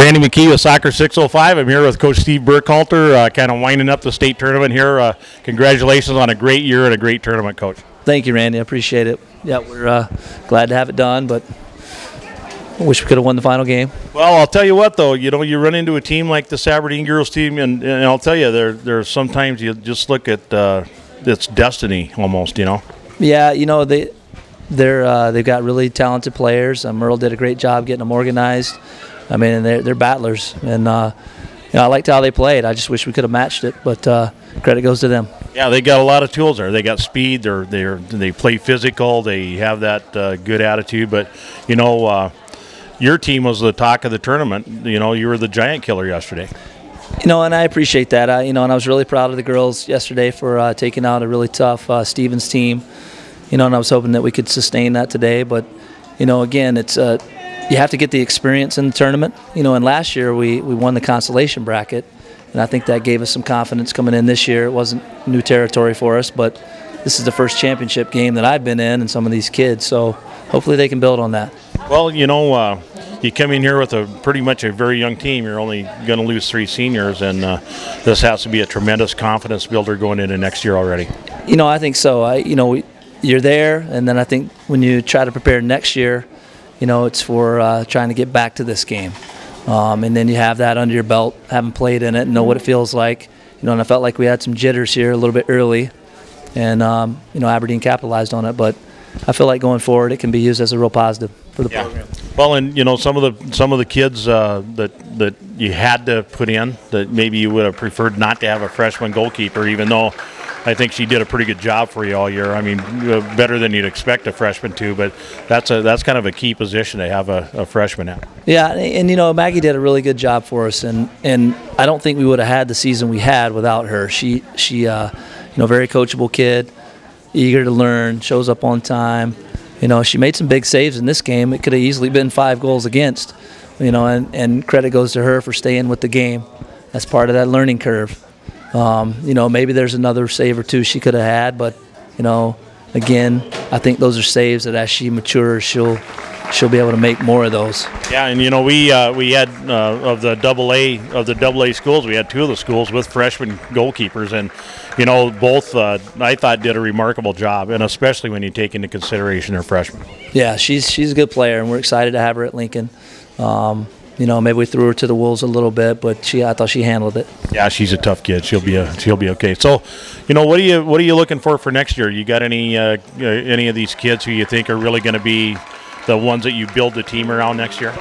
Randy McKee with Soccer 605. I'm here with Coach Steve Burkhalter, kind of winding up the state tournament here. Congratulations on a great year and a great tournament, Coach. Thank you, Randy. I appreciate it. Yeah, we're glad to have it done, but I wish we could have won the final game. Well, I'll tell you what, though. You know, you run into a team like this Aberdeen girls team, and I'll tell you, there's sometimes you just look at it's destiny almost, you know. Yeah, you know, they've got really talented players. Merle did a great job getting them organized. I mean, they're battlers, and you know, I liked how they played. I just wish we could have matched it, but credit goes to them. Yeah, they got a lot of tools there. They got speed. They play physical. They have that good attitude. But you know, your team was the talk of the tournament. You know, you were the giant killer yesterday. You know, and I appreciate that. You know, and I was really proud of the girls yesterday for taking out a really tough Stevens team. You know, and I was hoping that we could sustain that today. But you know, again, it's you have to get the experience in the tournament. You know, and last year we won the consolation bracket, and I think that gave us some confidence coming in this year. It wasn't new territory for us, but this is the first championship game that I've been in, and some of these kids. So hopefully they can build on that. Well, you know, you come in here with pretty much a very young team. You're only going to lose 3 seniors, and this has to be a tremendous confidence builder going into next year already. You know, I think so. You know, you're there, and then I think when you try to prepare next year, you know, it's for trying to get back to this game. And then you have that under your belt, having played in it, and know what it feels like. You know, and I felt like we had some jitters here a little bit early, and you know, Aberdeen capitalized on it. But I feel like going forward, it can be used as a real positive for the program. Well, and you know, some of the kids that you had to put in that maybe you would have preferred not to have a freshman goalkeeper, even though I think she did a pretty good job for you all year. I mean, better than you'd expect a freshman to, but that's kind of a key position to have a freshman at. Yeah, and you know, Maggie did a really good job for us, and I don't think we would have had the season we had without her. She you know, very coachable kid, eager to learn, shows up on time. You know, she made some big saves in this game. It could have easily been 5 goals against. You know, and credit goes to her for staying with the game. That's part of that learning curve. You know, maybe there's another save or 2 she could have had, but you know, again, I think those are saves that as she matures, she'll be able to make more of those. Yeah, and you know, we had of the double A schools, we had 2 of the schools with freshman goalkeepers, and you know, both I thought did a remarkable job, and especially when you take into consideration her freshmen. Yeah, she's a good player, and we're excited to have her at Lincoln. You know, maybe we threw her to the wolves a little bit, but I thought she handled it. Yeah, she's a tough kid. She'll be okay. So, you know, what are you looking for next year? You got any of these kids who you think are really going to be the ones that you build the team around next year?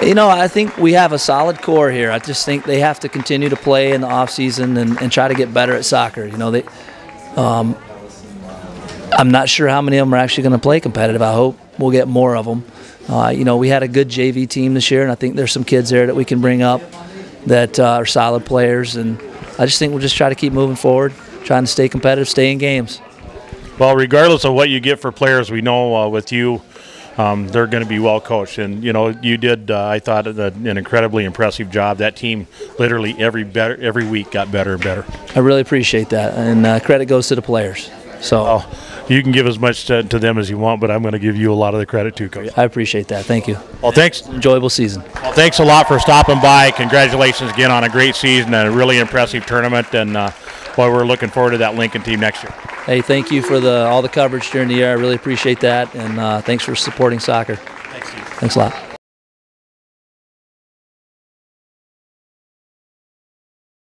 You know, I think we have a solid core here. I just think they have to continue to play in the off season and try to get better at soccer. You know, I'm not sure how many of them are actually going to play competitive. I hope we'll get more of them. You know, we had a good JV team this year, and I think there's some kids there that we can bring up that are solid players. And I just think we'll just try to keep moving forward, trying to stay competitive, stay in games. Well, regardless of what you get for players, we know with you, they're going to be well coached. And you know, you did, I thought, an incredibly impressive job. That team, literally every week, got better and better. I really appreciate that, and credit goes to the players. So. You can give as much to them as you want, but I'm going to give you a lot of the credit too, Coach. I appreciate that. Thank you. Well, thanks. Enjoyable season. Well, thanks a lot for stopping by. Congratulations again on a great season and a really impressive tournament. And boy, we're looking forward to that Lincoln team next year. Hey, thank you for all the coverage during the year. I really appreciate that, and thanks for supporting soccer. Thanks, Steve. Thanks a lot.